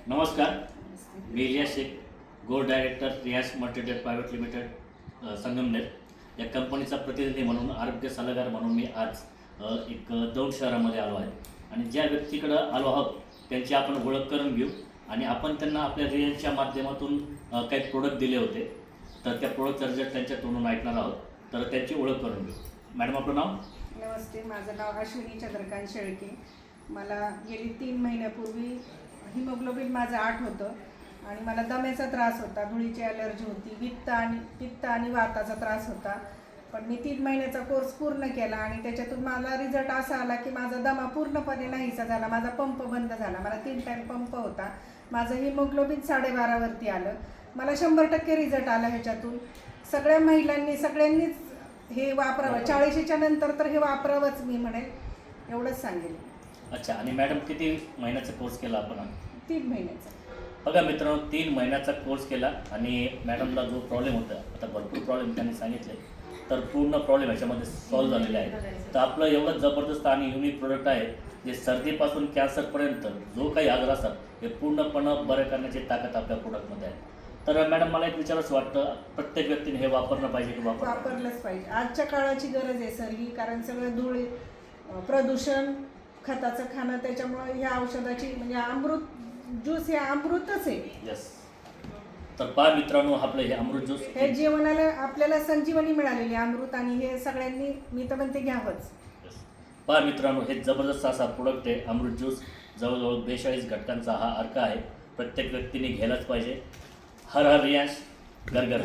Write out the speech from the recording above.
नमस्कार, मी Ilyas Shaikh, gold director रियास मल्टीडेट private limited Sangamner या कंपनीचा प्रतिनिधी म्हणून आरोग्य सल्लागार म्हणून मी आज एक दौंड शहरामध्ये आलो आहे आणि ज्या व्यक्तीकडं आलो आहोत त्यांची आपण ओळख करून घेऊ आणि आपण त्यांना आपल्या रियासच्या माध्यमातून काही प्रोडक्ट दिले होते तर त्या प्रोडक्टचा रिझल्ट त्यांच्या तोंडून ऐकणार आहोत तर त्यांची ओळख करून घेऊ. मॅडम आपलं नाव? नमस्ते, माझं नाव अश्विनी चंद्रकांत शेळके. मला गेली 3 महिन्यापूर्वी हिमोग्लोबिन माझं 8 होतं आणि मला दम्याचा त्रास होता, धुळीची ॲलर्जी होती, पित्त आणि वाताचा त्रास होता. पण मी 3 महिन्याचा कोर्स पूर्ण केला आणि त्याच्यातून मला रिझल्ट असा आला की माझा दमा पूर्णपणे नाहीसा झाला, माझा पंप बंद झाला. मला 3 टाईम पंप होता, माझं हिमोग्लोबिन 12.5वरती आलं. मला 100% रिझल्ट आला. ह्याच्यातून सगळ्या महिलांनी सगळ्यांनीच हे वापरावं. 40च्या नंतर तर हे वापरावंच मी म्हणेल, एवढंच सांगेल. अच्छा, आणि मॅडम किती महिन्याचा कोर्स केला आपण? 3 महिन्याचा. बघा मित्रांनो, 3 महिन्याचा कोर्स केला आणि मॅडमला जो प्रॉब्लेम होता, आता भरपूर प्रॉब्लेम त्यांनी सांगितले, तर पूर्ण प्रॉब्लेम ह्याच्यामध्ये सॉल्व्ह झालेले आहे. तर आपलं एवढं जबरदस्त आणि युनिक प्रोडक्ट आहे जे सर्दीपासून कॅन्सरपर्यंत जो काही आजार असतात हे पूर्णपणे बरे करण्याची ताकद आपल्या प्रोडक्टमध्ये आहे. तर मॅडम मला एक विचारायचं वाटतं, प्रत्येक व्यक्तीने हे वापरणं पाहिजे की वापरलंच पाहिजे. आजच्या काळाची गरज आहे सर ही, कारण सगळं धूळ, प्रदूषण, खताचं खाणं, त्याच्यामुळे ह्या औषधाची म्हणजे अमृत ज्यूस हे अमृतच आहे. यस. तर पहा मित्रांनो, आपलं हे अमृत ज्यूस हे जीवनाला आपल्याला संजीवनी मिळालेली अमृत, आणि हे सगळ्यांनी मी तर म्हणते घ्यावंच. पहा मित्रांनो, हे जबरदस्त असा प्रोडक्ट आहे अमृत ज्यूस. जवळजवळ 42 घटकांचा हा अर्क आहे. प्रत्येक व्यक्तीने घ्यायलाच पाहिजे. हर हर रियास, घर घर.